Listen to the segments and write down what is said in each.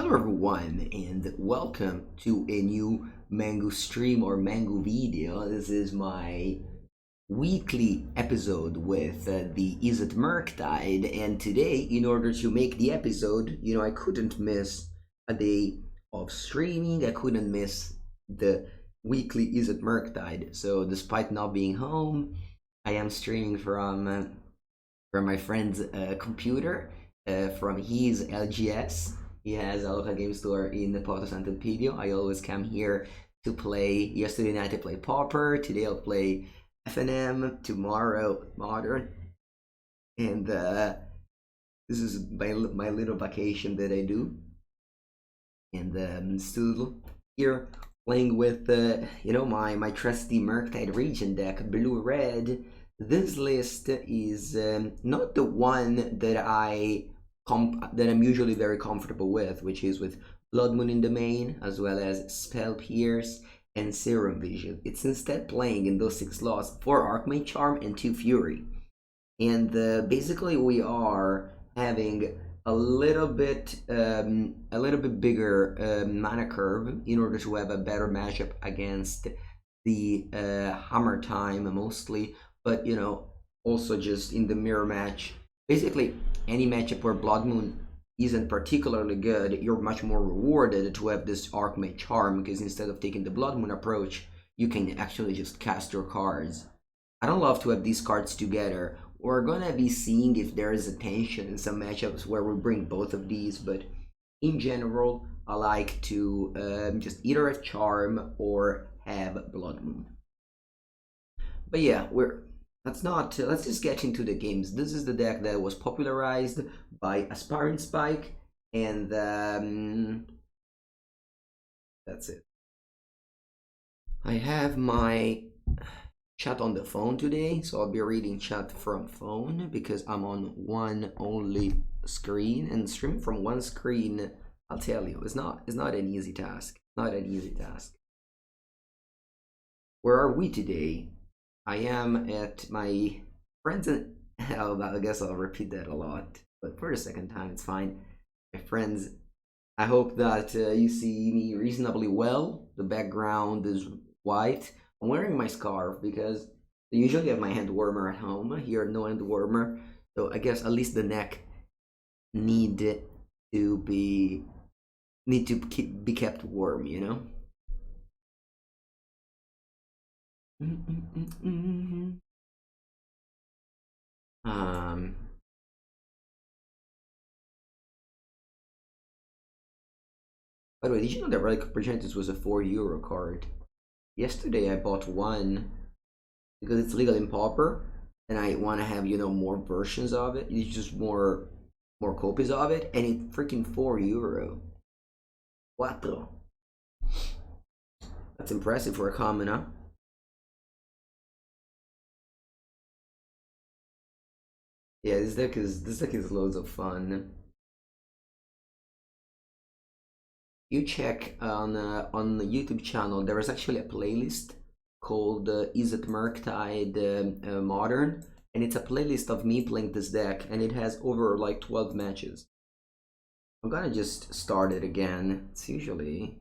Hello everyone and welcome to a new Mango stream or Mango video. This is my weekly episode with the Is It Murktide, and today, in order to make the episode, I couldn't miss a day of streaming. I couldn't miss the weekly Is It Murktide. So despite not being home, I am streaming from my friend's computer, from his LGS. He has a local game store in the Porto Sant'Elpidio. I always come here to play. Yesterday night I played Pauper. Today I'll play FNM. Tomorrow Modern. And this is my little vacation that I do. And still here playing with my trusty Murktide Regent deck, blue red. This list is not the one that I'm usually very comfortable with, which is with Blood Moon in the main, as well as Spell Pierce and Serum Vision. It's instead playing in those 6 slots 4 Archmage Charm and 2 Fury. And basically we are having a little bit bigger mana curve in order to have a better matchup against the Hammer Time mostly, but also just in the mirror match. Basically, any matchup where Blood Moon isn't particularly good, you're much more rewarded to have this Archmage Charm, because instead of taking the Blood Moon approach, you can actually just cast your cards. I don't love to have these cards together. We're gonna be seeing if there is a tension in some matchups where we bring both of these, but in general, I like to just either have Charm or have Blood Moon. But yeah, let's just get into the games. This is the deck that was popularized by Aspiring Spike, and that's it. I have my chat on the phone today, so I'll be reading chat from phone because I'm on one only screen, and streaming from one screen, I'll tell you, it's not an easy task. Not an easy task. Where are we today? I am at my friends and I guess I'll repeat that a lot, but for the second time, it's fine. My friends, I hope that you see me reasonably well. The background is white. I'm wearing my scarf because I usually have my hand warmer at home. Here, no hand warmer, so I guess at least the neck need to be kept warm, By the way, did you know that Relic of Progenitus was a €4 card? Yesterday I bought one because it's legal in Pauper, and I want to have more versions of it. It's just more copies of it, and it's freaking €4. What the? That's impressive for a common, huh? Yeah, this deck is loads of fun. You check on the YouTube channel, there is actually a playlist called Is It Murktide Modern, and it's a playlist of me playing this deck, and it has over like 12 matches. I'm gonna just start it again. It's usually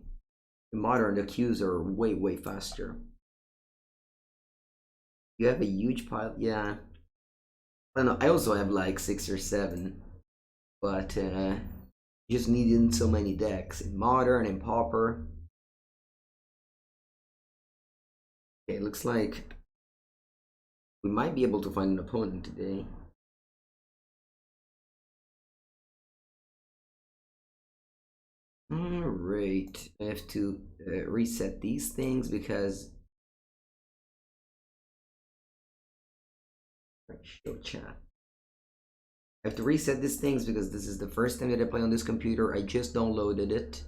in Modern, the queues are way faster. You have a huge pile, yeah. I don't know, I also have like 6 or 7, but just needing so many decks in Modern and Pauper. Okay, looks like we might be able to find an opponent today. Alright, I have to reset these things because show chat. I have to reset these things because this is the first time that I play on this computer. I just downloaded it.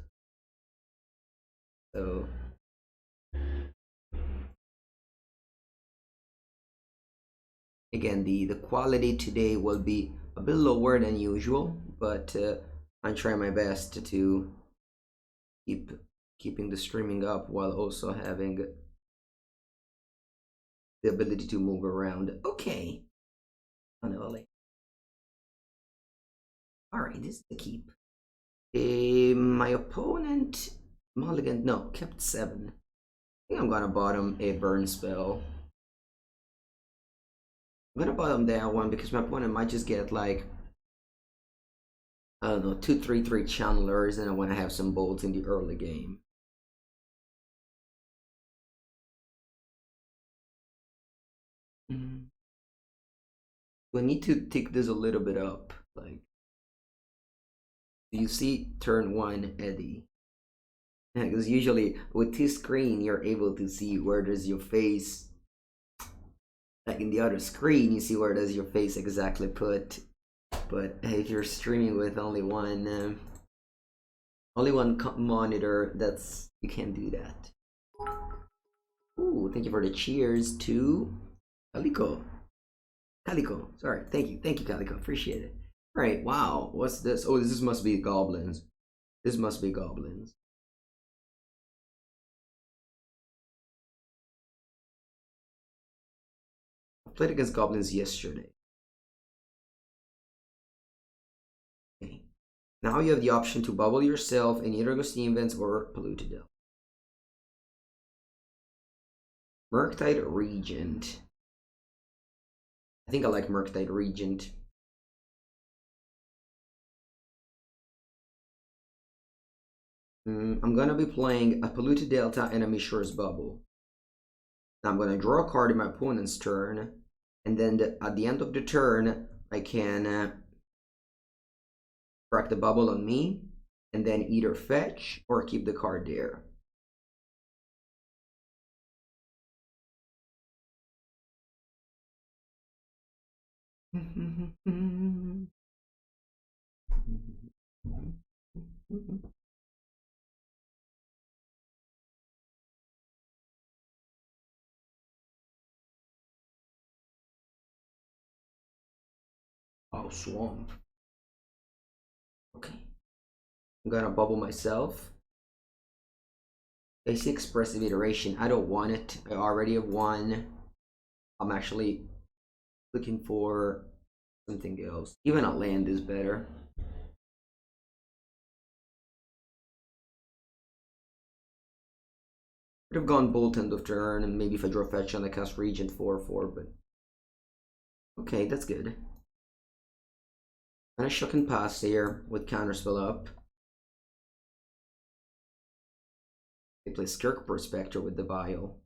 So again, the quality today will be a bit lower than usual, but I'm trying my best to keeping the streaming up while also having the ability to move around. Okay. Unholy. Alright, this is the keep. My opponent mulligan, no, kept 7. I think I'm gonna bottom a burn spell. I'm gonna bottom that one because my opponent might just get like, I don't know, 2/3/3 channelers, and I want to have some bolts in the early game. We need to tick this a little bit up. Like, you see turn 1 Eddie. Because usually with this screen you're able to see where does your face, like in the other screen you see where does your face exactly put, but if you're streaming with only one monitor, that's, you can't do that. Ooh, thank you for the cheers to Calico, sorry, thank you Calico, appreciate it. All right, wow, what's this? Oh, this must be goblins. This must be goblins. I played against goblins yesterday. Okay. Now you have the option to bubble yourself in either Steam Vents or Polluted Delta. Murktide Regent. I think I like Murktide Regent. I'm gonna be playing a Polluted Delta and a Mishra's Bauble. Now I'm gonna draw a card in my opponent's turn, and then at the end of the turn, I can crack the bubble on me, and then either fetch or keep the card there. Oh, swamp. Okay. I'm gonna bubble myself. I see Expressive Iteration. I don't want it. I already have one. I'm actually looking for something else. Even a land is better. Could have gone Bolt end of turn, and maybe if I draw fetch and I cast Regent 4/4, but okay, that's good. And a Shock and Pass here with Counterspell up. They play Skirk Prospector with the Vial.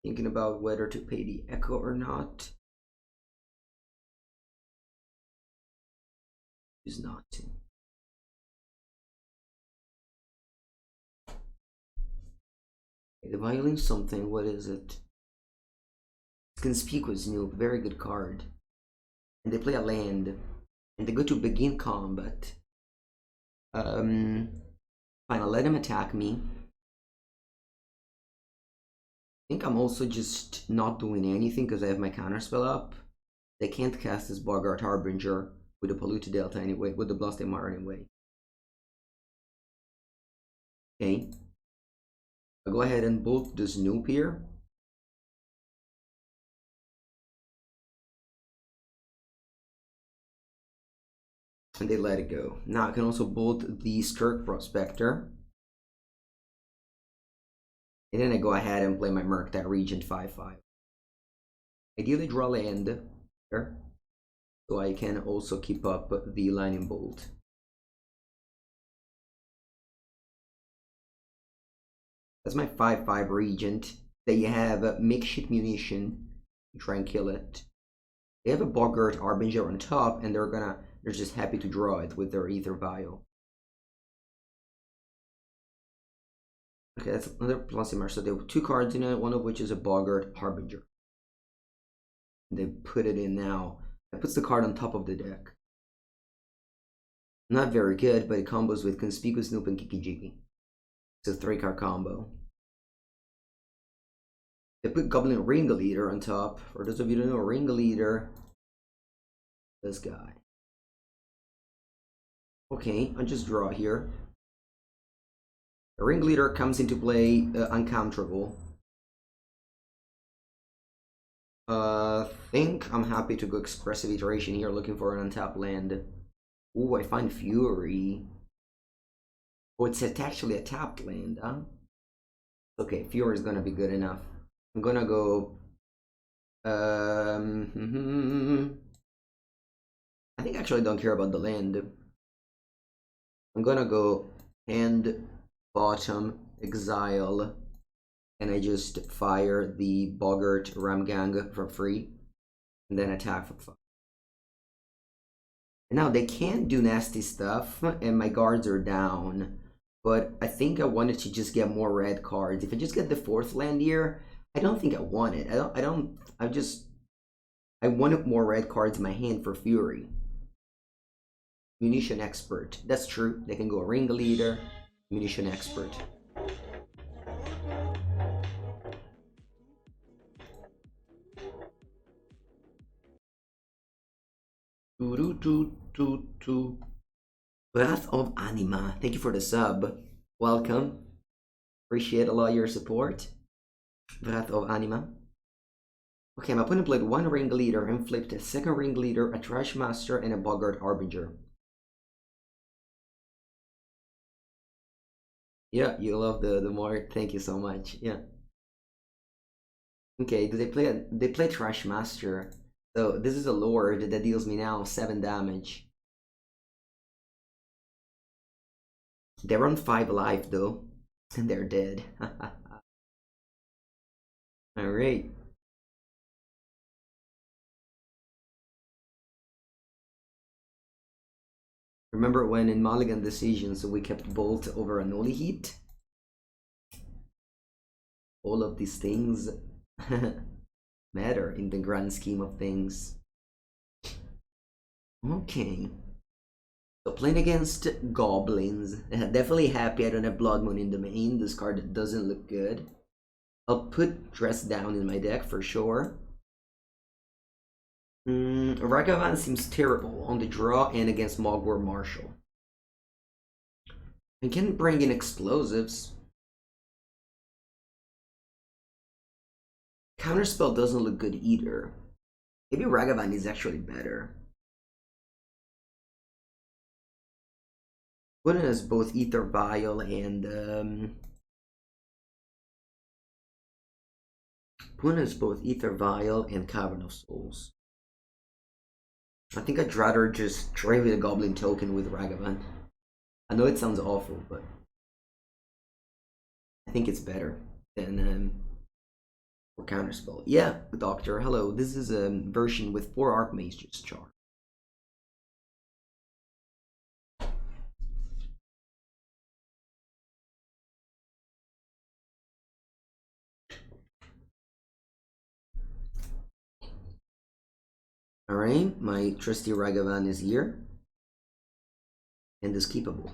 Thinking about whether to pay the Echo or not. Choose not to. Okay, the Violin something, what is it? Conspicuous Noob, very good card. And they play a land. And they go to begin combat. Fine, I'll let him attack me. I think I'm also just not doing anything because I have my Counterspell up. They can't cast this Boggart Harbinger with the Polluted Delta anyway, with the Blastimar anyway. Okay. I'll go ahead and bolt the Snoop here. And they let it go. Now I can also bolt the Skirk Prospector. And then I go ahead and play my Murktide Regent 5/5. Ideally draw land here, so I can also keep up the Lightning Bolt. That's my 5/5 Regent. They have makeshift munition to try and kill it. They have a Boggart Harbinger on top, and they're just happy to draw it with their Ether Vial. Okay, that's another Blastimar. So they have 2 cards in it, one of which is a Boggart Harbinger. And they put it in now. That puts the card on top of the deck. Not very good, but it combos with Conspicuous Snoop and Kiki Jiki. It's a 3-card combo. They put Goblin Ringleader on top. For those of you who don't know, Ringleader, this guy. Okay, I'll just draw here. The Ringleader comes into play, uncounterable. Think I'm happy to go Expressive Iteration here, looking for an untapped land. Ooh, I find Fury. Oh, it's actually a tapped land, huh? Okay, Fury is gonna be good enough. I'm gonna go... I think actually I don't care about the land. I'm gonna go hand, bottom, exile, and I just fire the Boggart Ramgang for free, and then attack for fun. And now they can't do nasty stuff, and my guards are down, but I think I wanted to just get more red cards. If I just get the 4th land here, I don't think I want it. I wanted more red cards in my hand for Fury. Munition Expert. That's true. They can go Ringleader, Munition Expert. Wrath of Anima. Thank you for the sub. Welcome. Appreciate a lot of your support. Wrath of Anima. Okay, my opponent played 1 Ringleader and flipped a 2nd Ringleader, a Trash Master, and a Boggart Harbinger. Yeah, you love the more. Thank you so much. Yeah. Okay, do they play Trash Master? So this is a Lord that deals me now 7 damage. They're on 5 life though, and they're dead. Alright. Remember when in Mulligan Decisions we kept Bolt over Unholy Heat? All of these things matter in the grand scheme of things. Okay. So playing against Goblins. Definitely happy I don't have Blood Moon in the main. This card doesn't look good. I'll put Dress Down in my deck for sure. Ragavan seems terrible on the draw and against Mogwai Marshall. I can bring in explosives. Counterspell doesn't look good either. Maybe Ragavan is actually better. One has both Ether Vial and One has both Ether Vial and Cavern of Souls. I think I'd rather just trade with a Goblin token with Ragavan. I know it sounds awful, but I think it's better than for Counterspell. Yeah, Doctor, hello. This is a version with 4 Archmage Charm. Alright, my trusty Ragavan is here. And is keepable.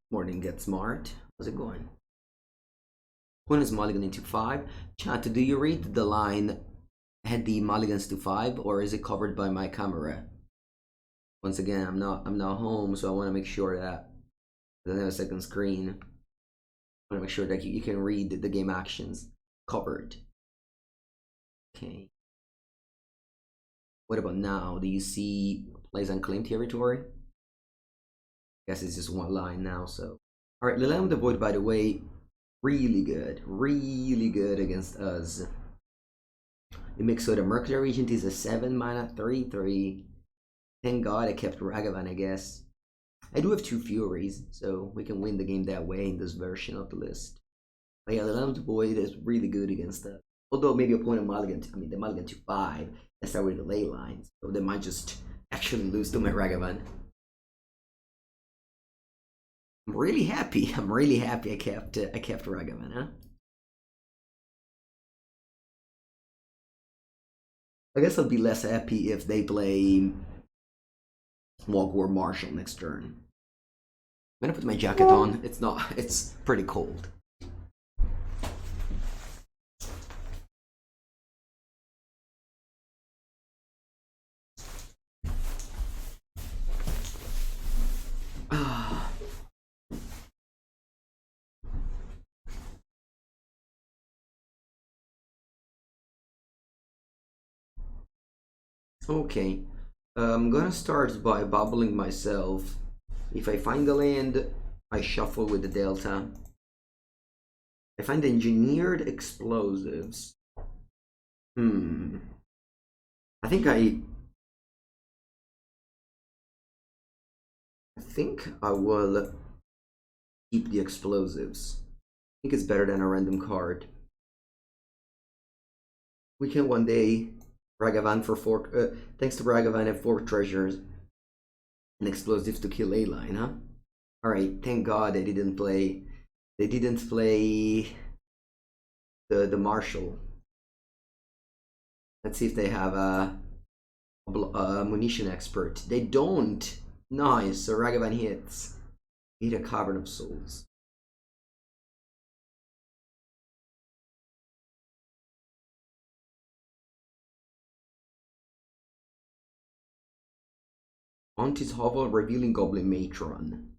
Morning Get Smart. How's it going? When is Mulligan into 5? Chat, do you read the line had the Mulligans to 5, or is it covered by my camera? Once again, I'm not home, so I want to make sure that I don't have a second screen. I want to make sure that you can read the game actions covered. Okay. What about now? Do you see plays unclaimed territory? I guess it's just one line now, so. Alright, Lilium the Void, by the way, really good against us. You mix with a Murktide Regent is a 7 mana 3/3. Thank God I kept Ragavan, I guess. I do have 2 Furies, so we can win the game that way in this version of the list. But yeah, Lilium the Void is really good against us. Although maybe opponent Mulligan, the Mulligan to 5, let's start with the ley lines. So they might just actually lose to my Ragavan. I'm really happy I kept Ragavan, huh? I guess I'll be less happy if they play Mogwai Marshall next turn. I'm gonna put my jacket on. It's pretty cold. Okay, I'm gonna start by bubbling myself. If I find the land, I shuffle with the Delta. I find engineered explosives. I think I will keep the explosives. I think it's better than a random card. We can one day Ragavan for 4. Thanks to Ragavan, have 4 treasures and explosives to kill a line, huh? All right, thank God they didn't play. They didn't play the Marshal. Let's see if they have a munition expert. They don't. Nice. So Ragavan hits. Need a Cavern of Souls. Auntie's Hovel, revealing Goblin Matron.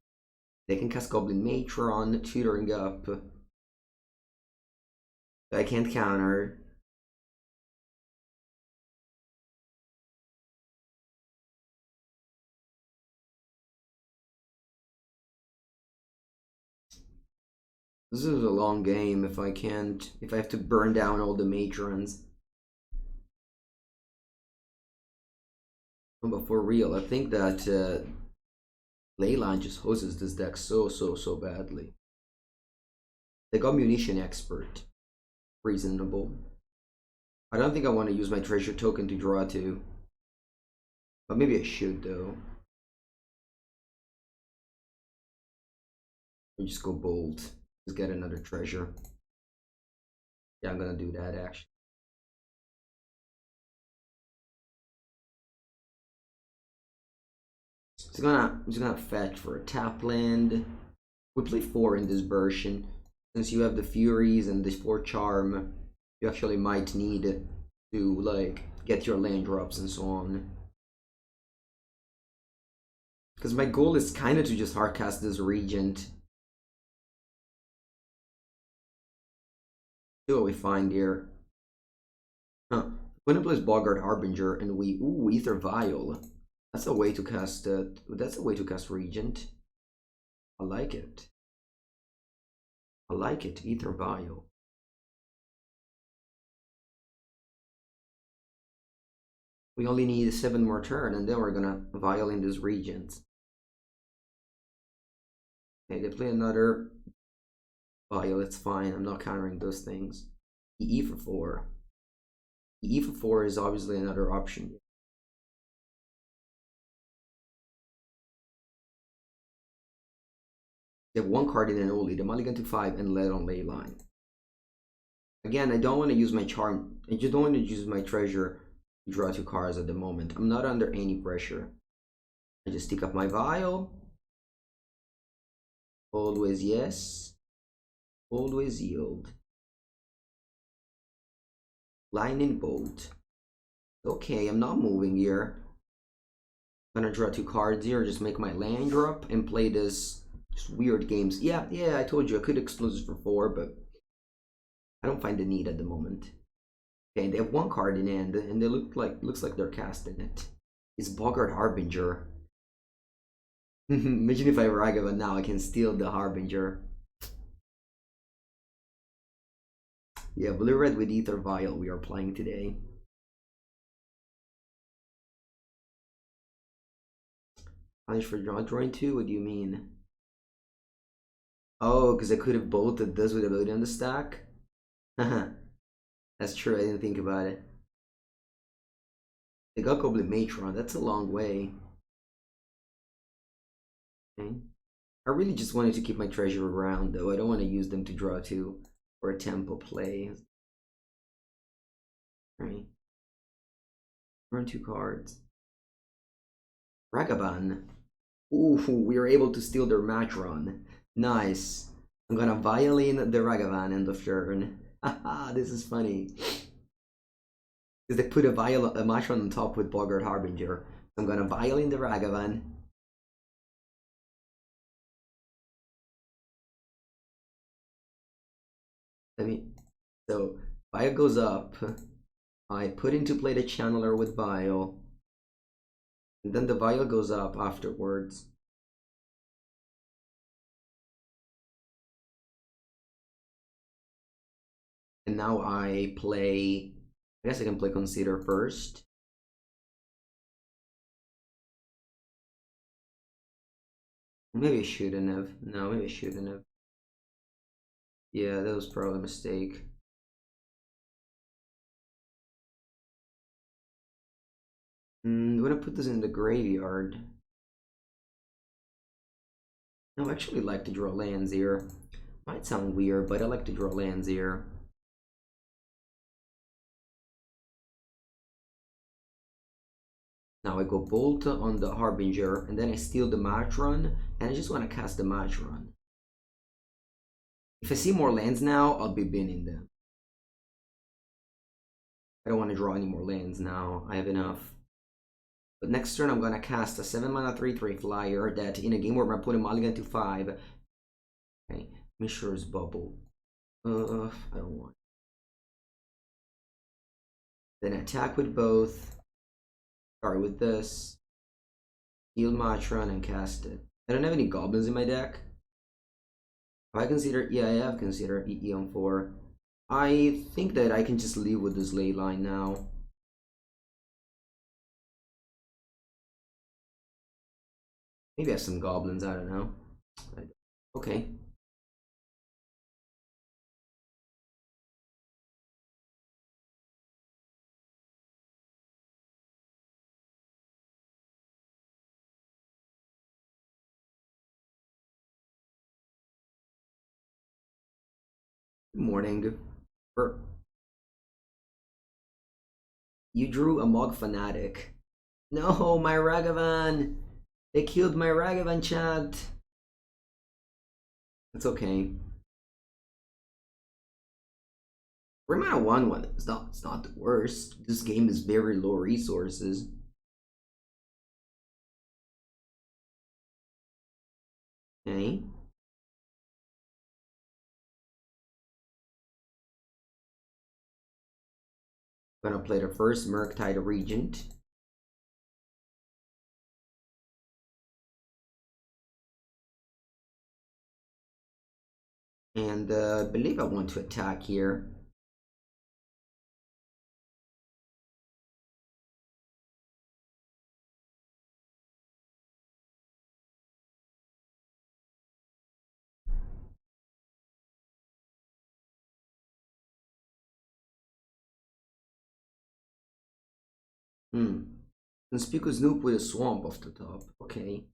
They can cast Goblin Matron, tutoring up. I can't counter. This is a long game if I have to burn down all the matrons. But for real, I think that Leyline just hoses this deck so badly. They got munition expert. Reasonable. I don't think I want to use my treasure token to draw 2. But maybe I should though. I'll just go bold. Just get another treasure. Yeah, I'm gonna do that actually. I'm just gonna fetch for a tap land. We play 4 in this version. Since you have the Furies and this 4 Charm, you actually might need to like get your land drops and so on. Because my goal is kind of to just hardcast this Regent. See what we find here. Huh. When it plays Boggart Harbinger and we Ether Vial. That's a way to cast Regent. I like it. I like it, Ether Vial. We only need 7 more turn and then we're gonna Vial in this Regent. Okay, they play another Vial, it's fine. I'm not countering those things. The E for 4. The E for 4 is obviously another option. They have 1 card in an Oli, the Mulligan to 5 and let on Leyline. Again, I don't want to use my charm. I just don't want to use my treasure to draw 2 cards at the moment. I'm not under any pressure. I just stick up my Vial. Always yes. Always yield. Lightning Bolt. Okay, I'm not moving here. I'm gonna draw 2 cards here, just make my land drop and play this just weird games. Yeah, I told you I could explosives for 4, but I don't find the need at the moment. Okay, they have 1 card in hand, and they looks like they're casting it. It's Boggart Harbinger. Imagine if I Ragavan now, I can steal the Harbinger. Yeah, blue-red with Ether Vial we are playing today. Punish for drawing 2? What do you mean? Oh, because I could have bolted this with ability on the stack? That's true, I didn't think about it. They got Goblin Matron, that's a long way. Okay. I really just wanted to keep my treasure around though. I don't want to use them to draw 2 for a tempo play. Alright. Run 2 cards. Ragavan. Ooh, we were able to steal their Matron. Nice. I'm gonna violin the Ragavan end of turn. Haha, this is funny. Because they put a Matron on top with Boggart Harbinger. I'm gonna violin the Ragavan. So Bile goes up. I put into play the Channeler with Bile. And then the Bile goes up afterwards. And now I play... I guess I can play Consider first. Maybe I shouldn't have. No, maybe I shouldn't have. Yeah, that was probably a mistake. I'm gonna put this in the graveyard. No, I actually like to draw lands here. Might sound weird, but I like to draw lands here. Now I go Bolt on the Harbinger, and then I steal the Matron, and I just want to cast the Matron. If I see more lands now, I'll be binning them. I don't want to draw any more lands now. I have enough. But next turn, I'm going to cast a 7-mana 3/3 flyer that in a game where I'm putting mulligan to 5. Okay, Mishra's Bauble. I don't want. Then attack with both. Start with this. Heal Matron and cast it. I don't have any Goblins in my deck. Have I considered? Yeah, I have considered Eon 4. I think that I can just leave with this ley line now. Maybe I have some Goblins, I don't know. Okay. Good morning. You drew a Mog Fanatic. No, my Ragavan! They killed my Ragavan, chat! It's okay. 3-mana 1/1. It's not the worst. This game is very low resources. Okay. I'm gonna play the first Murktide Regent. And I believe I want to attack here. Conspicuous Snoop with a swamp off the top. Okay.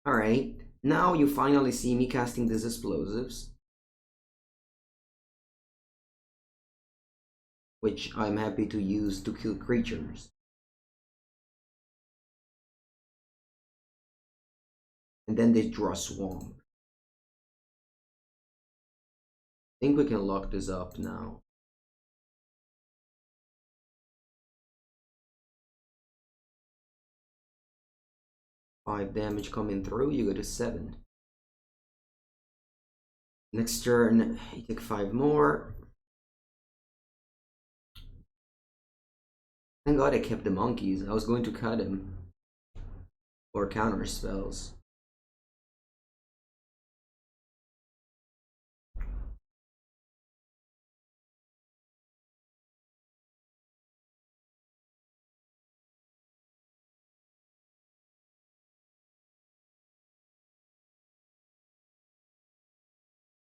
Alright. Now you finally see me casting these explosives. Which I'm happy to use to kill creatures. And then they draw swamp. I think we can lock this up now. Five damage coming through, you go to 7. Next turn, you take 5 more. Thank God I kept the monkeys. I was going to cut him. Or counter spells.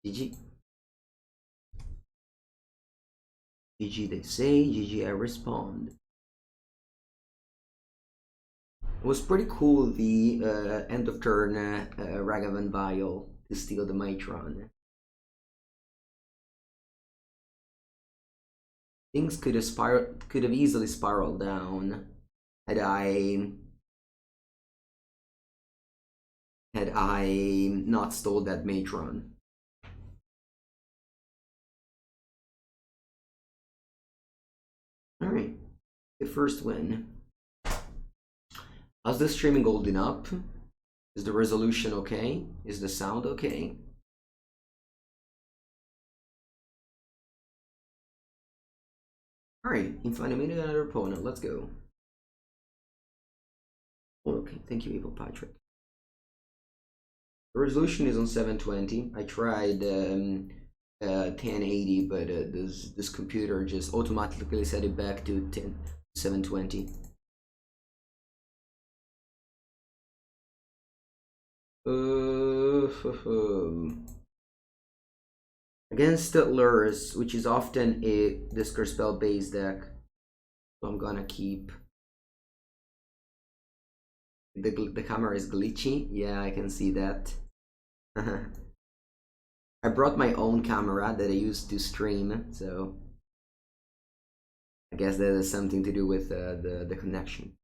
GG. GG they say, GG I respond. It was pretty cool the end of turn Ragavan Vial to steal the Mitron. Things could have easily spiraled down had I not stole that Matron. Alright, the first win. How's the streaming holding up? Is the resolution okay? Is the sound okay? Alright, inflammate another opponent. Let's go. Oh, okay, thank you, Evil Patrick. The resolution is on 720. I tried 1080, but this computer just automatically set it back to 720. Against Luris, which is often a Discard Spell based deck, so I'm gonna keep. The camera is glitchy. Yeah, I can see that. I brought my own camera that I used to stream, so I guess that has something to do with the connection.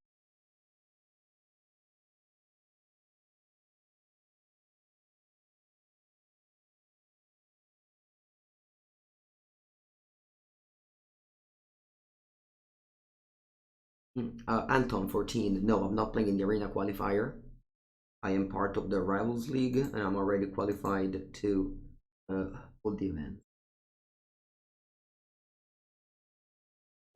Anton 14. No, I'm not playing in the arena qualifier. I am part of the Rivals League and I'm already qualified to hold the event.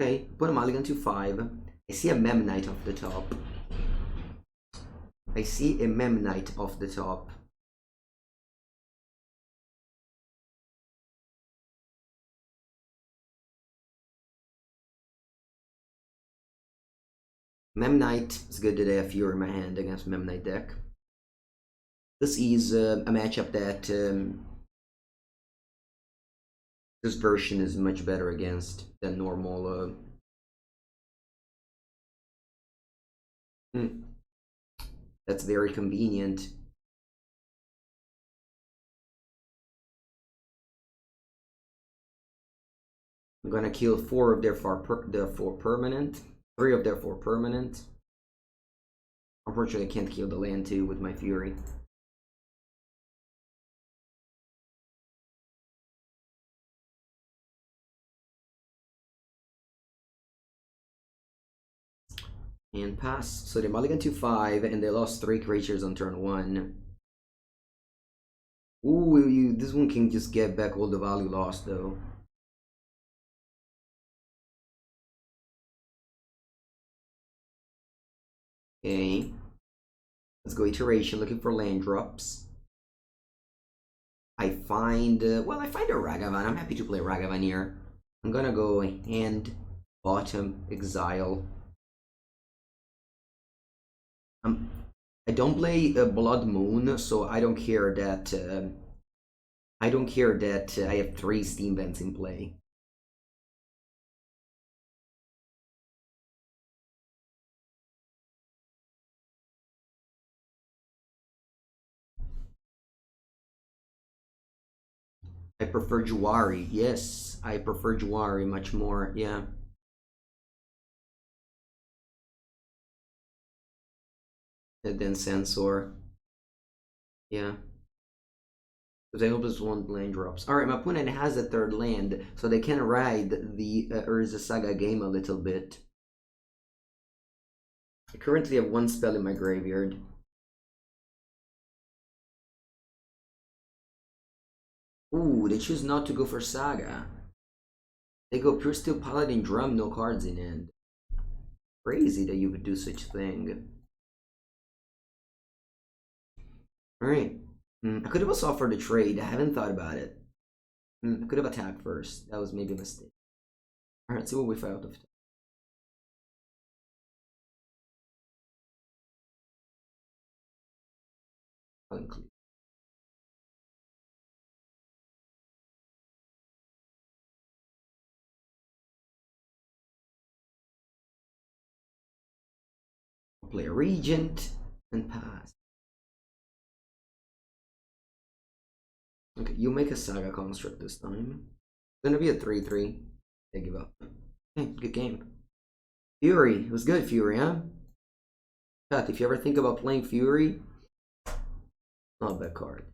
Okay, put a mulligan to 5. I see a Memnite off the top. I see a Memnite off the top. Memnite is good that I have Fury in my hand against Memnite deck. This is a matchup that this version is much better against than normal. That's very convenient. I'm gonna kill 4 of their 4 permanent. 3 of their 4 permanent. Unfortunately, I can't kill the land too with my Fury. And pass. So they mulligan to 5 and they lost 3 creatures on turn 1. Ooh, this one can just get back all the value lost though. Okay, let's go iteration, looking for land drops. I find, well, I find a Ragavan. I'm happy to play Ragavan here. I'm gonna go hand, bottom, exile. I don't play Blood Moon, so I don't care that I have 3 Steam Vents in play. I prefer Juari. Yes, I prefer Juari much more. Yeah. Than Sensor. Yeah. Because I always want land drops. Alright, my opponent has a 3rd land, so they can ride the Urza Saga game a little bit. I currently have 1 spell in my graveyard. Ooh, they choose not to go for Saga. They go Pure Steel Paladin Drum, no cards in hand. Crazy that you would do such a thing. Alright. I could have also offered a trade. I haven't thought about it. I could have attacked first. That was maybe a mistake. Alright, let's see what we find out of it. I'll include. I'll play a Regent and pass. Okay, you make a Saga Construct this time. It's gonna be a 3-3. I give up. Hey, good game. Fury. It was good, Fury, huh? Chat, if you ever think about playing Fury, not a bad card.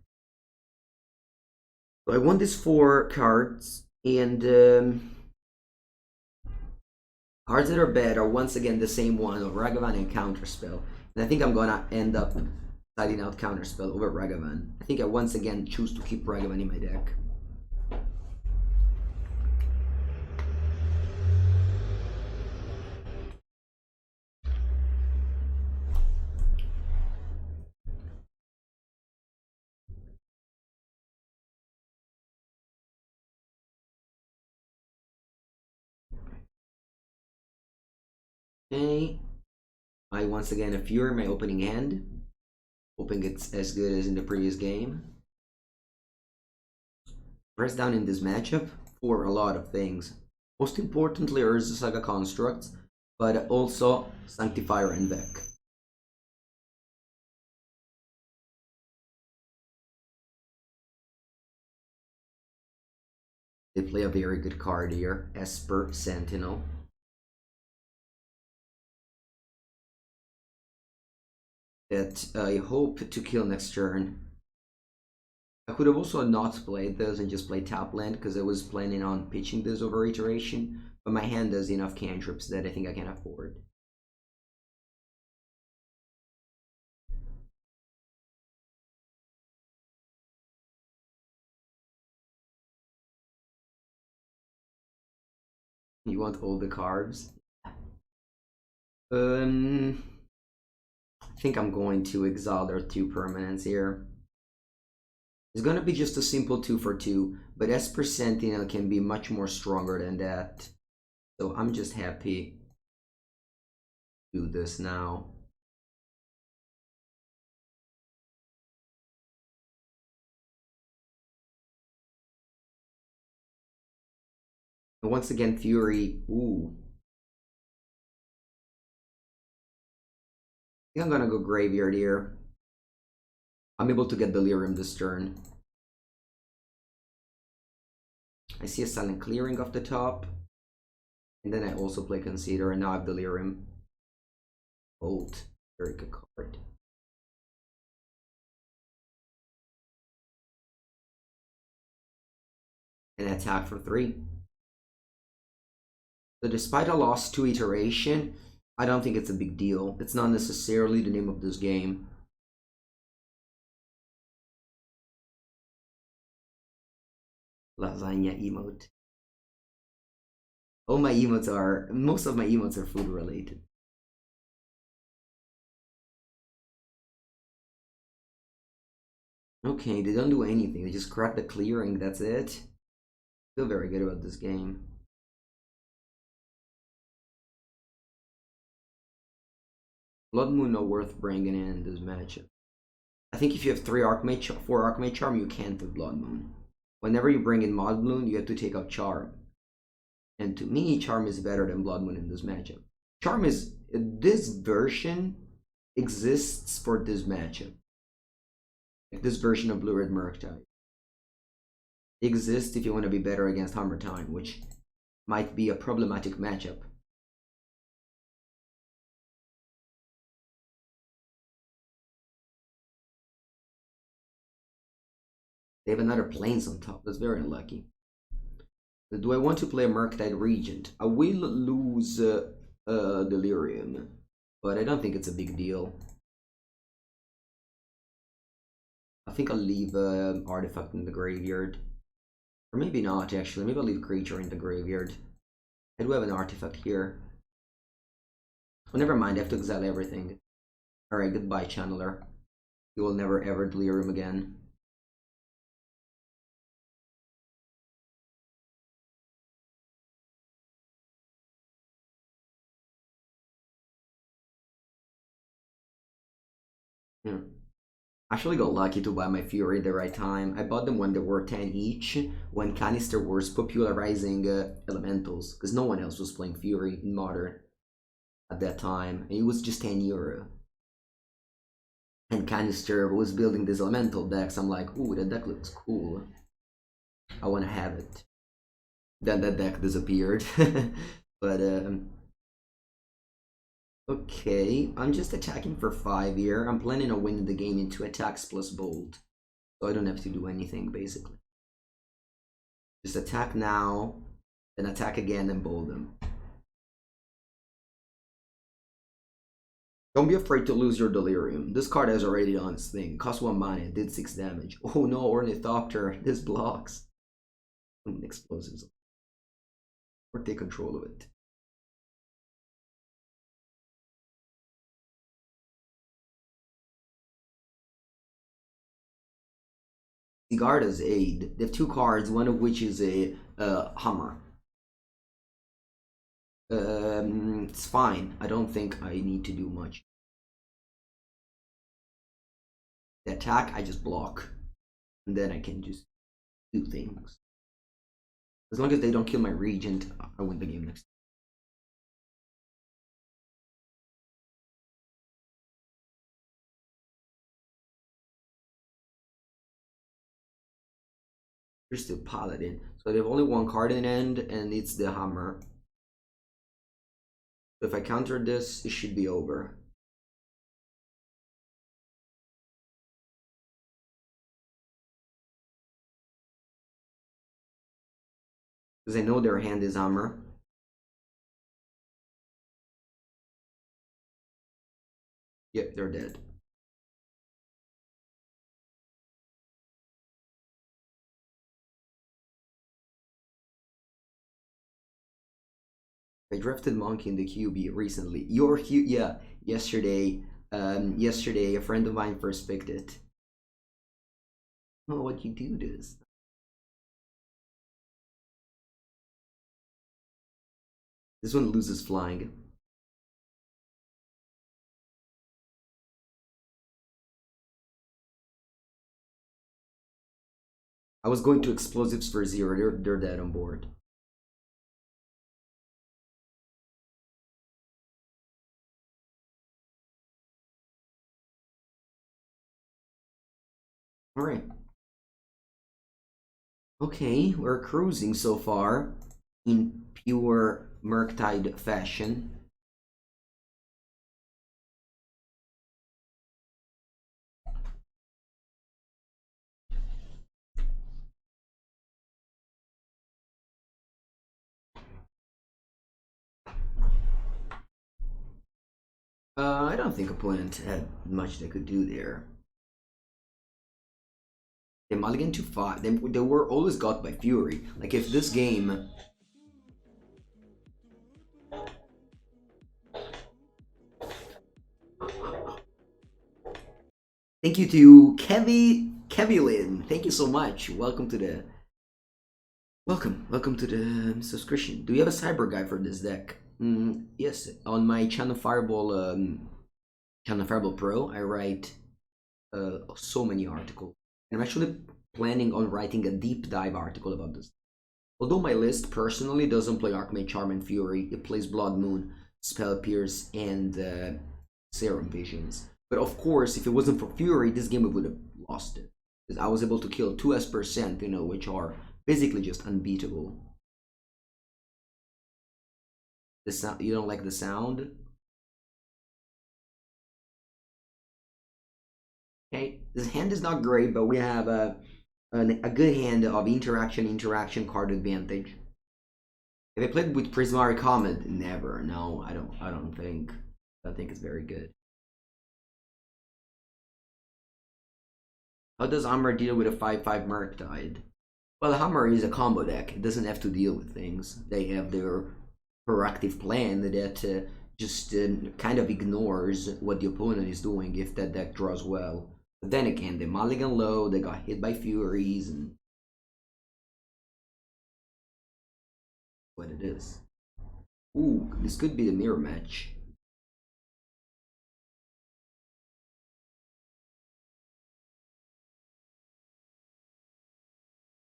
So I won these 4 cards, and cards that are bad are once again the same one of Ragavan and Counterspell. And I think I'm gonna end up siding out Counterspell over Ragavan. I think I once again choose to keep Ragavan in my deck. Okay. I once again a Fury in my opening hand. Hoping it's as good as in the previous game. Press down in this matchup for a lot of things. Most importantly, Urza Saga Constructs, but also Sanctifier and Vec. They play a very good card here, Esper Sentinel. That I hope to kill next turn. I could have also not played this and just played tap land because I was planning on pitching this over iteration, but my hand does enough cantrips that I think I can afford. You want all the cards? I think I'm going to exile their 2 permanents here. It's gonna be just a simple 2 for 2, but Esper Sentinel can be much more stronger than that. So I'm just happy to do this now. And once again, Fury. Ooh. I think I'm gonna go Graveyard here. I'm able to get Delirium this turn. I see a Silent Clearing off the top. And then I also play Consider, and now I have Delirium. Bolt. Very good card. And attack for 3. So despite a loss to iteration, I don't think it's a big deal. It's not necessarily the name of this game. Lasagna emote. All my emotes are, most of my emotes are food related. Okay, they don't do anything. They just crack the clearing, that's it. I feel very good about this game. Blood Moon not worth bringing in this matchup. I think if you have 4 Archmage Charm, you can't with Blood Moon. Whenever you bring in Mod Moon, you have to take out Charm. And to me, Charm is better than Blood Moon in this matchup. Charm is, this version exists for this matchup. Like this version of Blue Red Murktide exists if you want to be better against Hammer Time, which might be a problematic matchup. They have another Plains on top. That's very unlucky. Do I want to play a Murktide Regent? I will lose Delirium, but I don't think it's a big deal. I think I'll leave Artifact in the graveyard. Or maybe not, actually. Maybe I'll leave Creature in the graveyard. I do have an Artifact here. Oh, never mind. I have to exile everything. Alright, goodbye, Channeler. You will never ever Delirium again. Yeah. Actually got lucky to buy my Fury at the right time. I bought them when they were 10 each, when Canister was popularizing Elementals, because no one else was playing Fury in Modern at that time. And it was just 10 euro. And Canister was building this Elemental decks. I'm like, ooh, that deck looks cool. I want to have it. Then that deck disappeared. But, okay, I'm just attacking for 5 here. I'm planning on winning the game in 2 attacks plus Bolt. So I don't have to do anything, basically. Just attack now, then attack again, and bowl them. Don't be afraid to lose your Delirium. This card has already done its thing. Cost 1 mana, it did 6 damage. Oh no, Ornithopter, this blocks. Explosives. Or take control of it. Sigarda's Aid. They have 2 cards, one of which is a Hammer. It's fine. I don't think I need to do much. The attack, I just block. And then I can just do things. As long as they don't kill my Regent, I win the game next. You're still Paladin. So they have only one card in end, and it's the Hammer. So if I counter this, it should be over. Because I know their hand is Hammer. Yep, they're dead. I drafted Monkey in the QB recently. Your Q, yeah, yesterday. Yesterday a friend of mine first picked it. Oh, what you do this? This one loses flying. I was going to explosives for 0. They're dead on board. Alright. Okay, we're cruising so far in pure Murktide fashion. I don't think opponent had much they could do there. They mulligan to 5. They were always got by Fury. Like if this game. Thank you to Kevin. Thank you so much. Welcome to the subscription. Do you have a cyber guide for this deck? Yes, on my Channel Fireball Pro, I write so many articles. And I'm actually planning on writing a deep dive article about this. Although my list personally doesn't play Archmage Charm and Fury, it plays Blood Moon, Spell Pierce, and Serum Visions. But of course, if it wasn't for Fury, this game would have lost it. Because I was able to kill 2s%, which are basically just unbeatable. The sound, you don't like the sound? Okay, this hand is not great, but we have a good hand of interaction card advantage. If I played with Prismari Comet, never. No, I don't think it's very good. How does Hammer deal with a 5/5 Murktide? Well, Hammer is a combo deck. It doesn't have to deal with things. They have their proactive plan that just kind of ignores what the opponent is doing if that deck draws well. But then again, they mulligan low, they got hit by Furies, and what it is. Ooh, this could be the mirror match.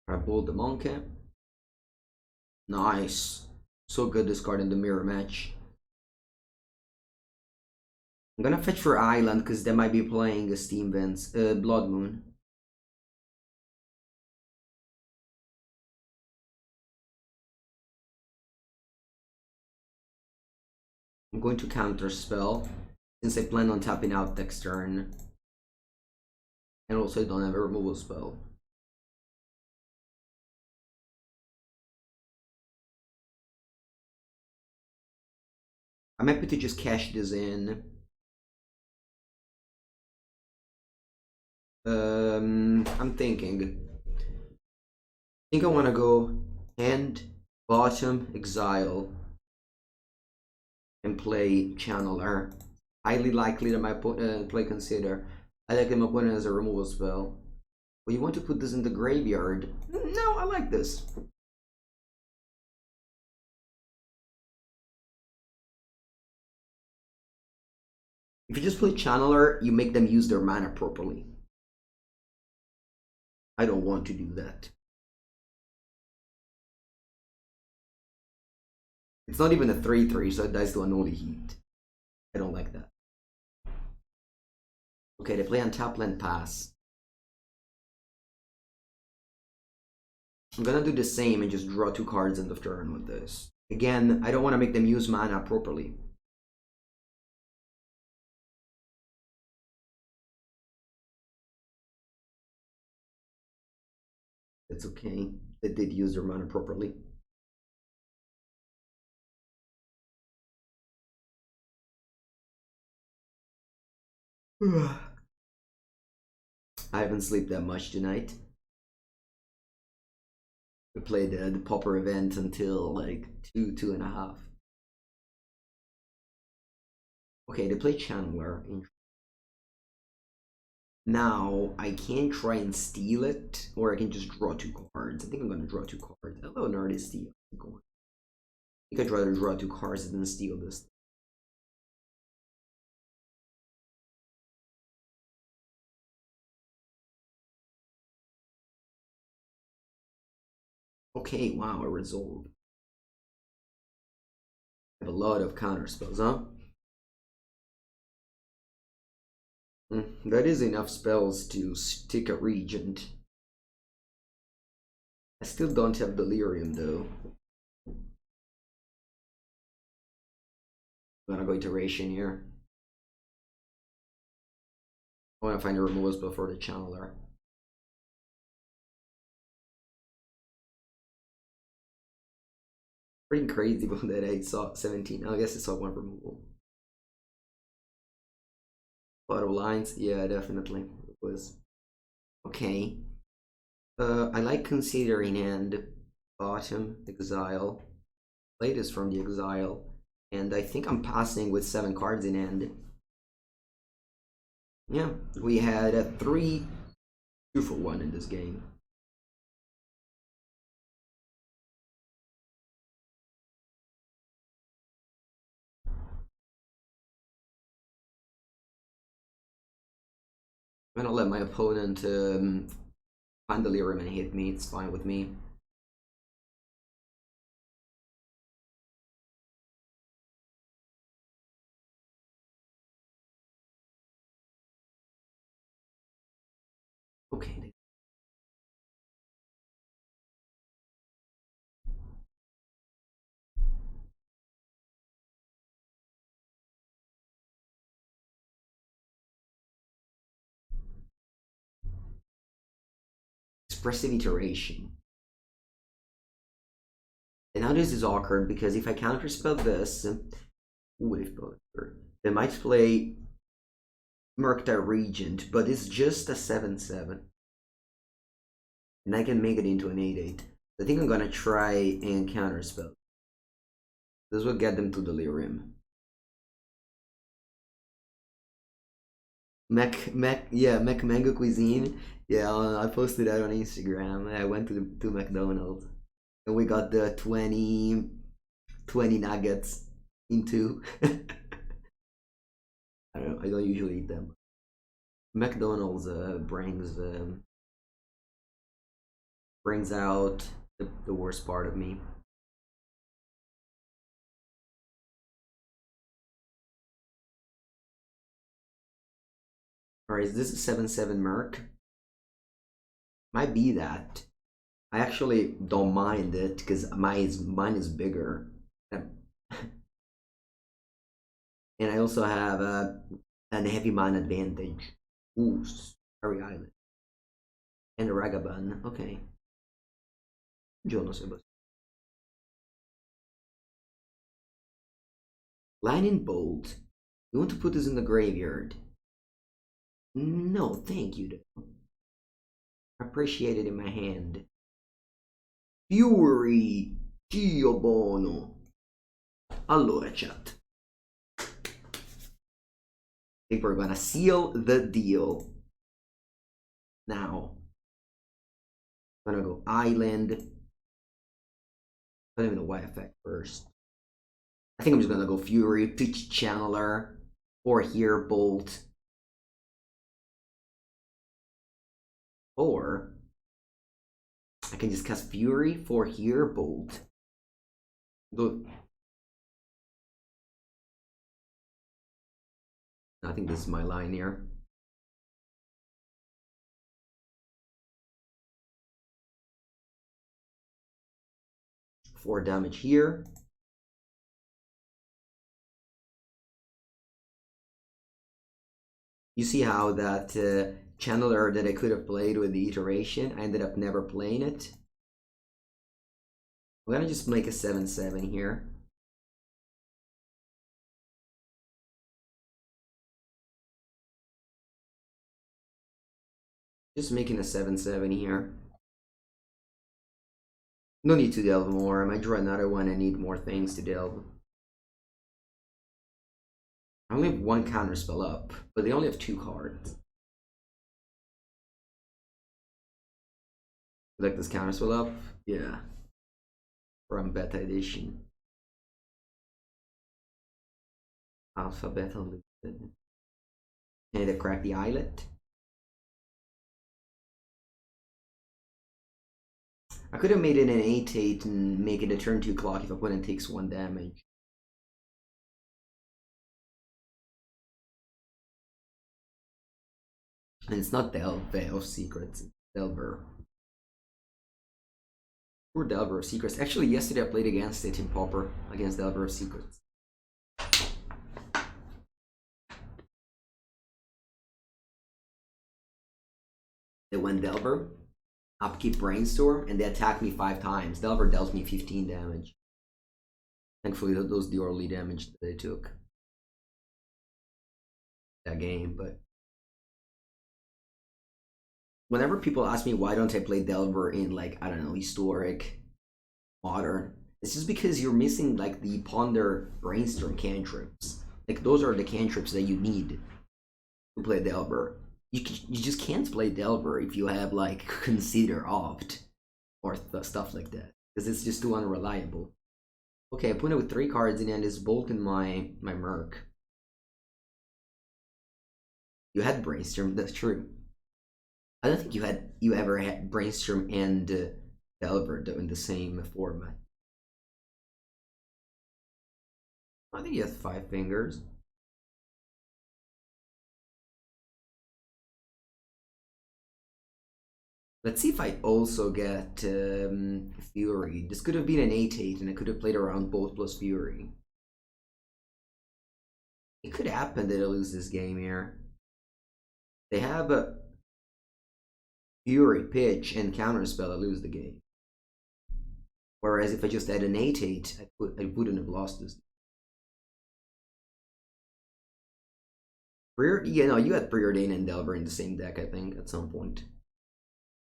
I pulled the monkey. Nice. So good this card in the mirror match. I'm gonna fetch for Island because they might be playing a Steam Vents, Blood Moon. I'm going to Counterspell since I plan on tapping out next turn. And also I don't have a removal spell. I'm happy to just cash this in. I'm thinking. I think I want to go hand, bottom, exile, and play Channeler. Highly likely that my play Consider. I like that my opponent has a removal spell. Well, you want to put this in the graveyard? No, I like this. If you just play Channeler, you make them use their mana properly. I don't want to do that. It's not even a 3/3, so it dies to Unholy Heat. I don't like that. Okay, they play untap land pass. I'm gonna do the same and just draw 2 cards end of turn with this. Again, I don't want to make them use mana properly. It's okay. They did use their mana properly. I haven't slept that much tonight. We played the Pauper event until like 2.5. Okay, they play Channeler. Now, I can try and steal it, or I can just draw 2 cards. I think I'm going to draw 2 cards. Hello, Nerd is steal. I think I'd rather draw 2 cards than steal this. Okay, wow, a resolve. I have a lot of counterspells, huh? That is enough spells to stick a Regent. I still don't have Delirium though. I'm gonna go Iteration here. I wanna find a removal spell for the Channeler. Pretty crazy about that I saw 17. I guess I saw 1 removal. A lot of lines, yeah, definitely it was. Okay. I like considering and bottom exile. Latest from the exile, and I think I'm passing with 7 cards in hand. Yeah, we had a 3 2-for-1 in this game. I'm gonna let my opponent find Delirium and hit me. It's fine with me. Okay. Expressive Iteration. And now this is awkward because if I counterspell this, they might play Murktide Regent, but it's just a 7/7. And I can make it into an 8/8. I think I'm gonna try and counterspell. This will get them to Delirium. Mango Cuisine. Yeah, I posted that on Instagram. I went to McDonald's and we got the 20 nuggets into. I don't usually eat them. McDonald's brings out the worst part of me. Alright, is this a 7/7 Merc? Might be that. I actually don't mind it because mine is bigger. And I also have an heavy mana advantage. Ooh, Starry Island. And a Ragavan. Okay. Jonas Sebas. Lightning Bolt. You want to put this in the graveyard? No, thank you. I appreciate it in my hand. Fury. Dio buono. Allora, chat. I think we're gonna seal the deal. Now. I'm gonna go Island. I don't even know why effect first. I think I'm just gonna go Fury, Pitch Channeler, Or here, Bolt. Or I can just cast Fury for here, Bolt. Look. I think this is my line here. Four damage here. You see how that channeler that I could have played with the iteration, I ended up never playing it. I'm gonna just make a 7/7 here. Just making a 7/7 here. No need to delve more. I might draw another one. I need more things to delve. I only have one counterspell up, but they only have 2 cards. Like this counterspell up? Yeah. From beta edition. Alpha, beta, limited. And I crack the eyelet. I could have made it an 8/8 and make it a turn 2 clock if opponent takes 1 damage. And it's not Delve of Secrets, it's Delver. Poor Delver of Secrets. Actually, yesterday I played against it in Pauper, against Delver of Secrets. They went Delver, upkeep Brainstorm, and they attacked me 5 times. Delver dealt me 15 damage. Thankfully, that was the early damage that they took that game, but whenever people ask me why don't I play Delver in, like, I don't know, historic, modern, it's just because you're missing like the Ponder Brainstorm cantrips. Like those are the cantrips that you need to play Delver. You just can't play Delver if you have like Consider, Opt, or stuff like that, because it's just too unreliable. Okay, I put it with 3 cards in and it's Bolt in my Merc. You had Brainstorm, that's true. I don't think you ever had Brainstorm and Delver in the same format. I think he has 5 fingers. Let's see if I also get Fury. This could have been an 8/8 and I could have played around Bolt plus Fury. It could happen that I lose this game here. They have a Fury, Pitch, and Counterspell, I lose the game. Whereas if I just had an 8/8, I wouldn't have lost this. Yeah, no, you had Preordain and Delver in the same deck, I think, at some point.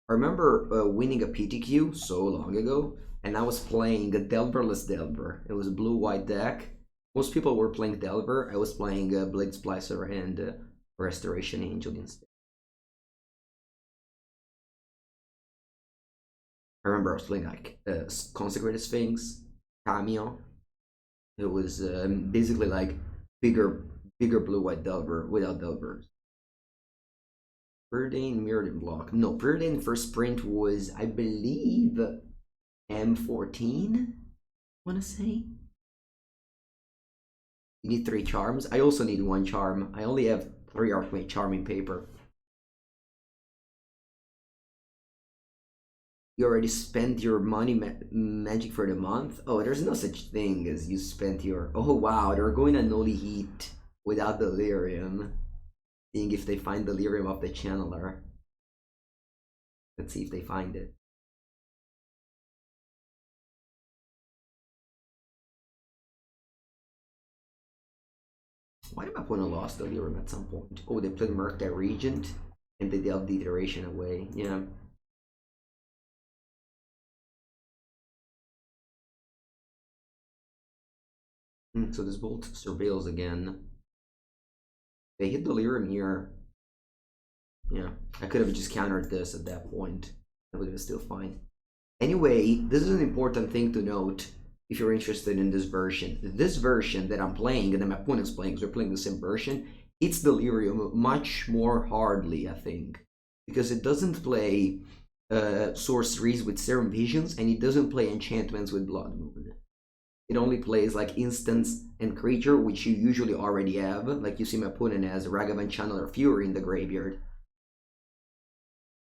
I remember winning a PTQ so long ago, and I was playing a Delverless Delver. It was a blue-white deck. Most people were playing Delver. I was playing Blade Splicer and Restoration Angel instead. I remember I was playing like Consecrated Sphinx, Cameo. It was basically like bigger blue-white Delver without Delvers. Preordain Mirrored block. No, Preordain first print was, I believe, M14, I want to say. You need 3 charms. I also need 1 charm. I only have 3 Archmage Charm in paper. You already spent your money magic for the month? Oh, there's no such thing as you spent your... Oh wow, they're going Unholy Heat without Delirium. Seeing if they find Delirium of the Channeler. Let's see if they find it. Why did my opponent lost Delirium at some point? Oh, they played Murktide Regent and they dealt the iteration away. Yeah. So this Bolt surveils again. They hit Delirium here. Yeah, I could have just countered this at that point. I would have been still fine. Anyway, this is an important thing to note. if you're interested in this version. This version that I'm playing and that my opponent's playing, because we're playing the same version, it's Delirium much more hardly, I think, because it doesn't play sorceries with Serum Visions, and it doesn't play enchantments with Blood Moon. It only plays like instants and creature, which you usually already have. Like you see my opponent has Ragavan Channeler Fury in the graveyard.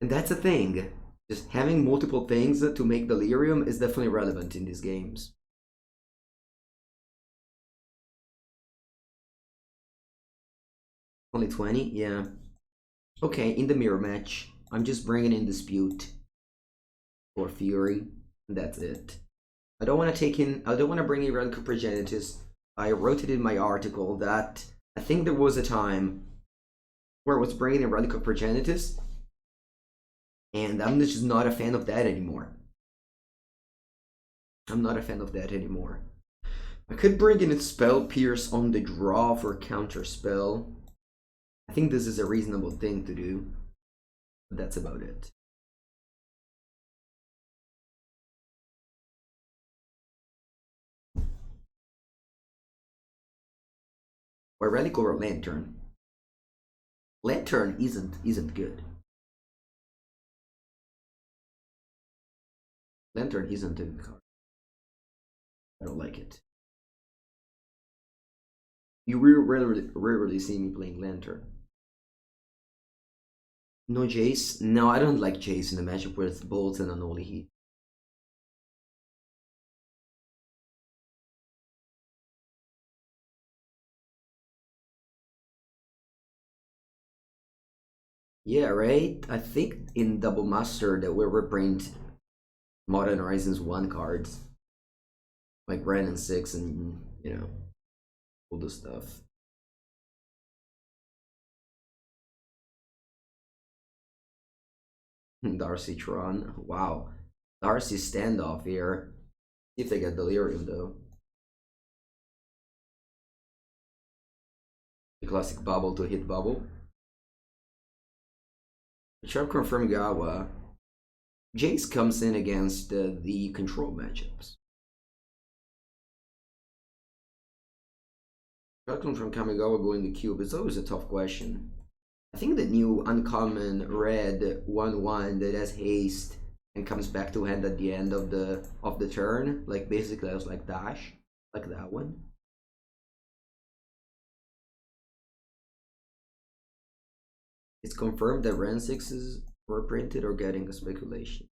And that's a thing. Just having multiple things to make Delirium is definitely relevant in these games. Only 20? Yeah. Okay, in the mirror match, I'm just bringing in Dispute or Fury, and that's it. I don't want to bring in Relic of Progenitus. I wrote it in my article that I think there was a time where I was bringing in Relic of Progenitus, and I'm just not a fan of that anymore. I'm not a fan of that anymore. I could bring in a Spell Pierce on the draw for Counterspell. I think this is a reasonable thing to do, but that's about it. Or Relic over Lantern. Lantern isn't good. Lantern isn't a good card. I don't like it. You rarely see me playing Lantern. No Jace? No, I don't like Jace in the matchup with Bolts and Unholy Heat. Yeah, right? I think in Double Master that we'll reprint Modern Horizons 1 cards. Like Brandon 6 and, you know, all the stuff. Darcy Tron. Wow. Darcy standoff here. If they get Delirium though. The classic Bauble to hit Bauble. Sharp confirm Gawa. Jace comes in against the control matchups. Shotgun from Kamigawa going to cube. It's always a tough question. I think the new uncommon red 1/1 that has haste and comes back to hand at the end of the turn, like basically I was like dash, like that one. It's confirmed that Ren 6s were printed or getting a speculation.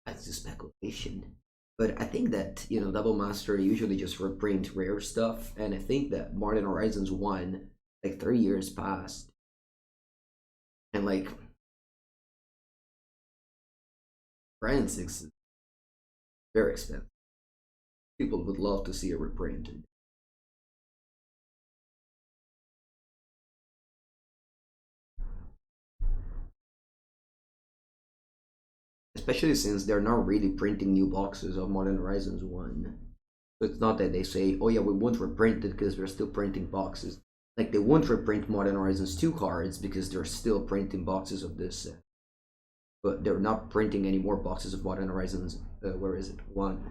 That's a speculation. But I think that, you know, Double Master usually just reprint rare stuff, and I think that Modern Horizons 1, like 3 years passed. And like Brand 6 is very expensive. People would love to see it reprinted. Especially since they're not really printing new boxes of Modern Horizons 1. So it's not that they say, oh yeah, we won't reprint it because we're still printing boxes. Like they won't reprint Modern Horizons 2 cards because they're still printing boxes of this set. But they're not printing any more boxes of Modern Horizons, where is it? 1.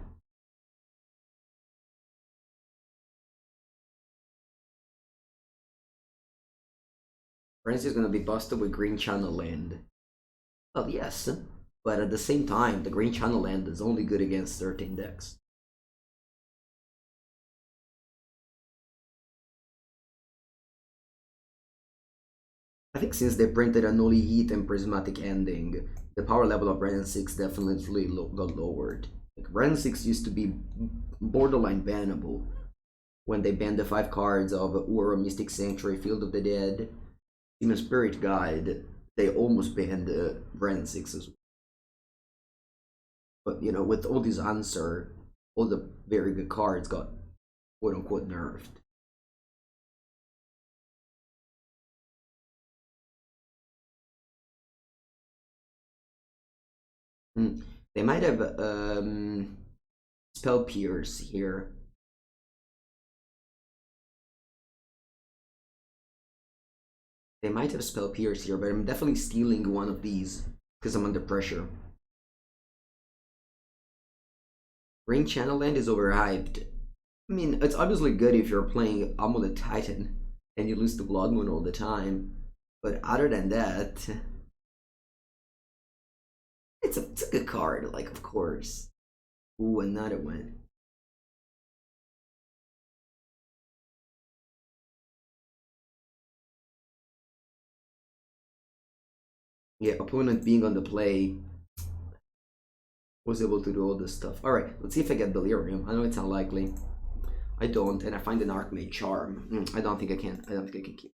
Frenzy is going to be busted with Green Channel Land. Well, yes, but at the same time, the Green Channel Land is only good against certain decks. I think since they printed Unholy Heat and Prismatic Ending, the power level of Ren 6 definitely got lowered. Like Ren 6 used to be borderline bannable when they banned the 5 cards of Uro, Mystic Sanctuary, Field of the Dead, Demon Spirit Guide. They almost banned Ren 6 as well. But you know, with all these answer, all the very good cards got quote unquote nerfed. They might have Spell Pierce here. They might have Spell Pierce here, but I'm definitely stealing one of these because I'm under pressure. Ring Channel Land is overhyped. I mean, it's obviously good if you're playing Amulet Titan and you lose to Blood Moon all the time. But other than that, it's a good card, like, of course. Ooh, another one. Yeah, opponent being on the play was able to do all this stuff. Alright, let's see if I get Delirium. I know it's unlikely. I don't, and I find an Archmage Charm. I don't think I can. I don't think I can keep.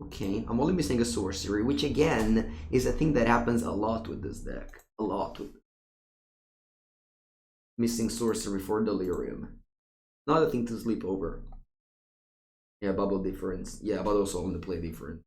Okay, I'm only missing a sorcery, which again is a thing that happens a lot with this deck. A lot with missing sorcery for Delirium. Not a thing to sleep over. Yeah, bubble difference. Yeah, but also on the play difference.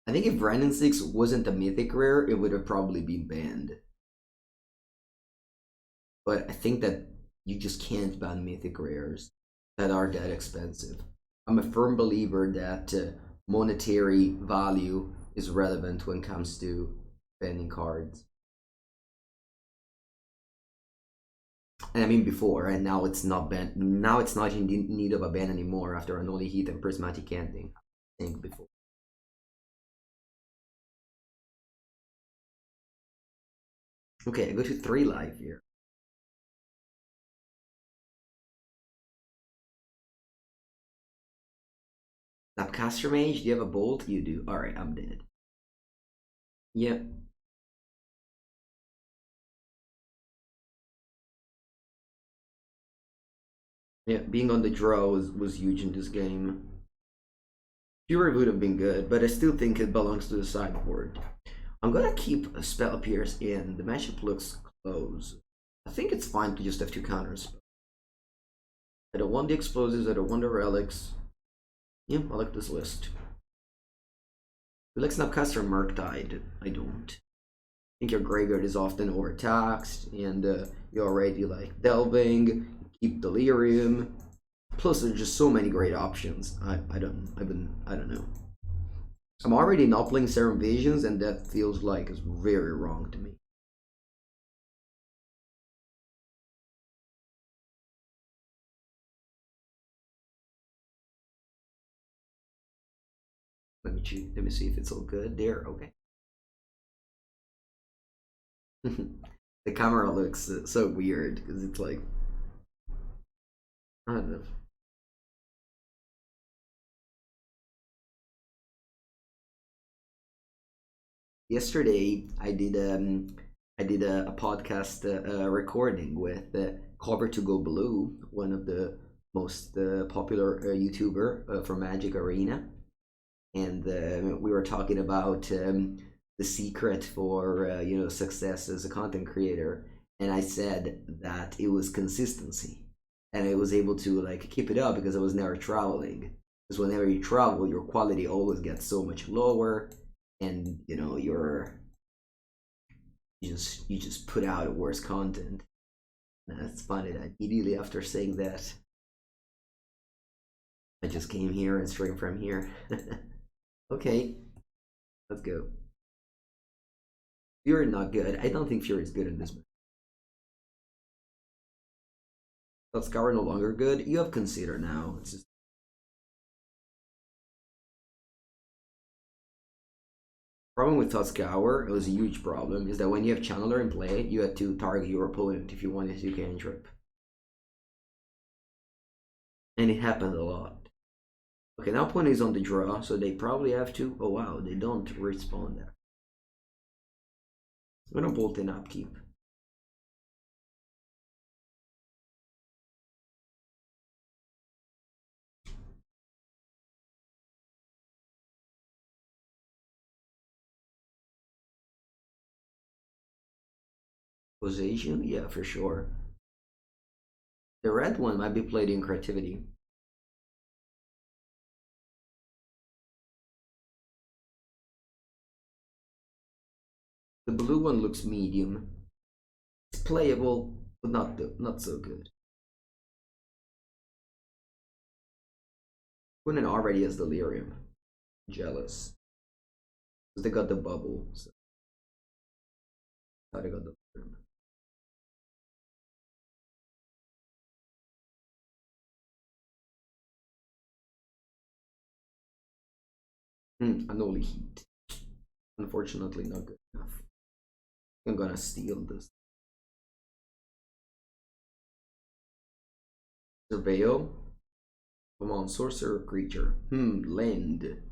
I think if Brandon 6 wasn't a mythic rare, it would have probably been banned. But I think that you just can't ban mythic rares that are that expensive. I'm a firm believer that monetary value is relevant when it comes to banning cards. And I mean before, and now it's not banned. Now it's not in need of a ban anymore after Unholy Heat and Prismatic Ending. I think before. Okay, I go to 3 life here. Snapcaster Mage, do you have a bolt? You do. Alright, I'm dead. Yep. Yeah, being on the draw was huge in this game. Fury would have been good, but I still think it belongs to the sideboard. I'm gonna keep a Spell Pierce in. The matchup looks close. I think it's fine to just have 2 counters. I don't want the explosives, I don't want the relics. Yeah, I like this list. You like Snapcaster and Murktide? I don't. I think your graveyard is often overtaxed, and you already like Delving, keep Delirium. Plus, there's just so many great options. I don't know. I'm already not playing Serum Visions, and that feels like it's very wrong to me. Let me see if it's all good there. Okay. The camera looks so weird because it's like I don't know. Yesterday I did a podcast recording with Cover to Go Blue, one of the most popular YouTuber from Magic Arena, and we were talking about the secret for success as a content creator, and I said that it was consistency, and I was able to like keep it up because I was never traveling. Because whenever you travel, your quality always gets so much lower, and you just put out worse content. And it's funny that immediately after saying that, I just came here and stream from here. Okay, let's go. Fury not good. I don't think Fury is good in this match. Scour no longer good. You have Consider now. It's just problem with Scour, it was a huge problem, is that when you have Channeler in play, you had to target your opponent if you wanted to cantrip. And it happened a lot. Okay, now opponent is on the draw, so they probably have to. Oh wow, they don't respawn there. I'm gonna bolt in upkeep. Position? Yeah, for sure. The red one might be played in creativity. The blue one looks medium. It's playable, but not so good. Opponent already has Delirium. Jealous. Because they got the bubble. So. How they got the Delirium. Unholy Heat. Unfortunately, not good enough. I'm gonna steal this. Surveil. Come on, sorcerer creature. Land.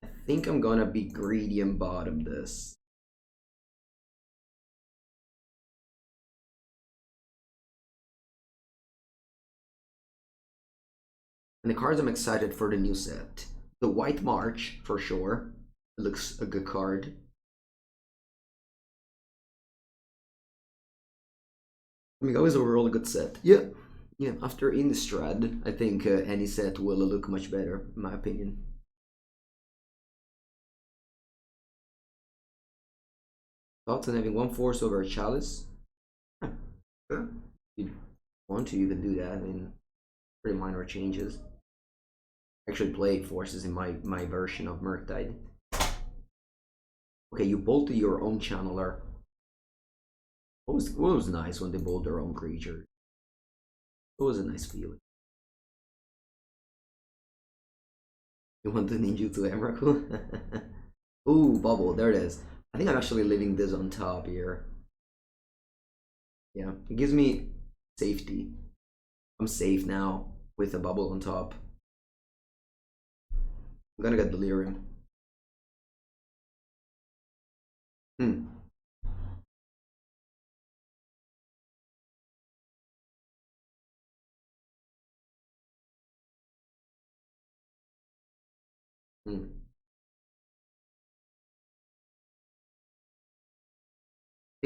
I think I'm gonna be greedy and bottom this. And the cards I'm excited for the new set. The White March, for sure. It looks a good card. MTGO is overall a good set. Yeah, after Innistrad, I think any set will look much better, in my opinion. Thoughts on having 1/4 over a Chalice? Sure. If you want to, you can do that. I mean, pretty minor changes. I actually play forces in my version of Murktide. Okay, you bolted your own channeler. What was nice when they bolt their own creature? It was a nice feeling. You want the ninjutsu Emrakul? Ooh, bubble, there it is. I think I'm actually leaving this on top here. Yeah, it gives me safety. I'm safe now with a bubble on top. I'm gonna get Delirium.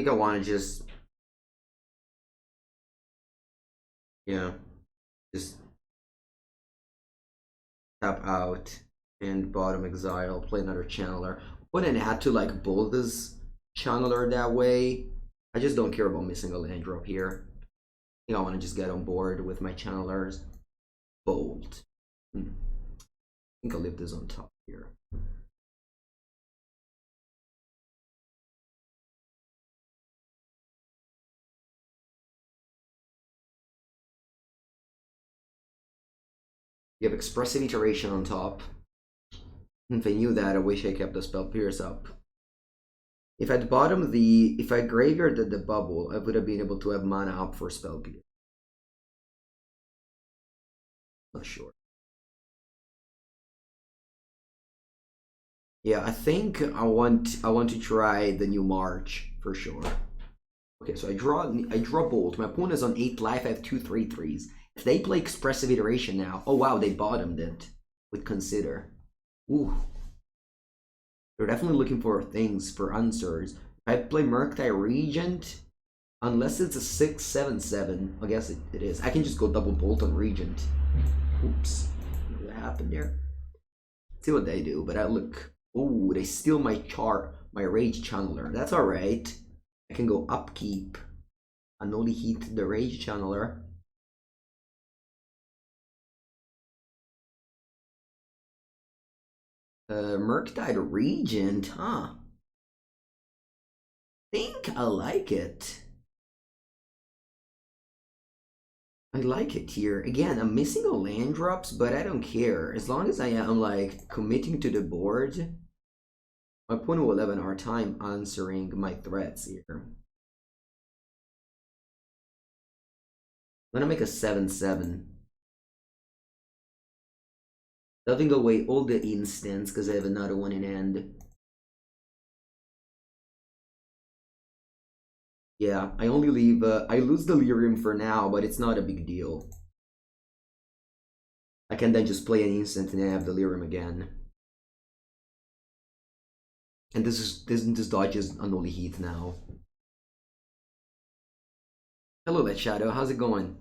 I think I want to just, just tap out and bottom exile, play another channeler. Wouldn't have to like bolt this channeler that way. I just don't care about missing a land drop here. I think I want to just get on board with my channelers. Bolt. I think I'll leave this on top here. You have Expressive Iteration on top. If I knew that, I wish I kept the Spell Pierce up. If I'd bottom if I graveyarded the bubble, I would have been able to have mana up for Spell Pierce. Not sure. Yeah, I think I want to try the new March for sure. Okay, so I draw Bolt. My opponent is on 8 life. I have 2 3/3s. If they play Expressive Iteration now, oh wow, they bottomed it with Consider. Ooh. They're definitely looking for things, for answers. If I play Murktide Regent, unless it's a 6/7/7, I guess it is. I can just go double Bolt on Regent. Oops. What happened there? Let's see what they do, but I look. Oh, they steal my Rage Channeler. That's alright. I can go upkeep. Unholy Heat the Rage Channeler. Murktide Regent, huh? Think I like it. I like it here. Again, I'm missing a land drops, but I don't care. As long as I am like committing to the board, my opponent will have an hard time answering my threats here. I'm gonna make a 7/7. Letting away all the instants because I have another one in hand. Yeah, I only leave, I lose Delirium for now, but it's not a big deal. I can then just play an instant and then have Delirium again. And this dodges Unholy Heat now. Hello, Let Shadow, how's it going?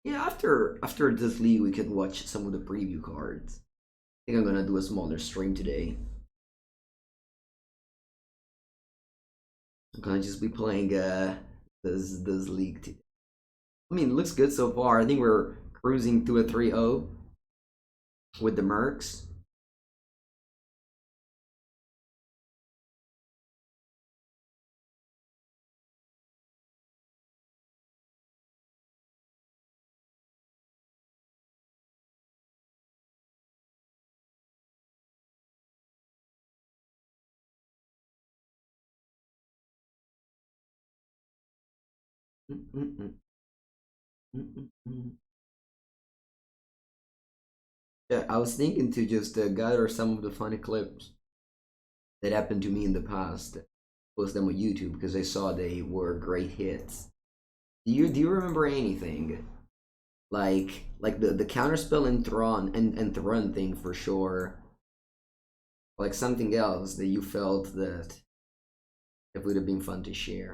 Yeah, after this league we can watch some of the preview cards. think I'm gonna do a smaller stream today. I'm gonna just be playing this league today. I mean, it looks good so far. I think we're cruising to a 3-0 with the Mercs. Yeah, I was thinking to just gather some of the funny clips that happened to me in the past, post them on YouTube because I saw they were great hits. Do you remember anything like the counterspell and Thron thing for sure? Like something else that you felt that it would have been fun to share?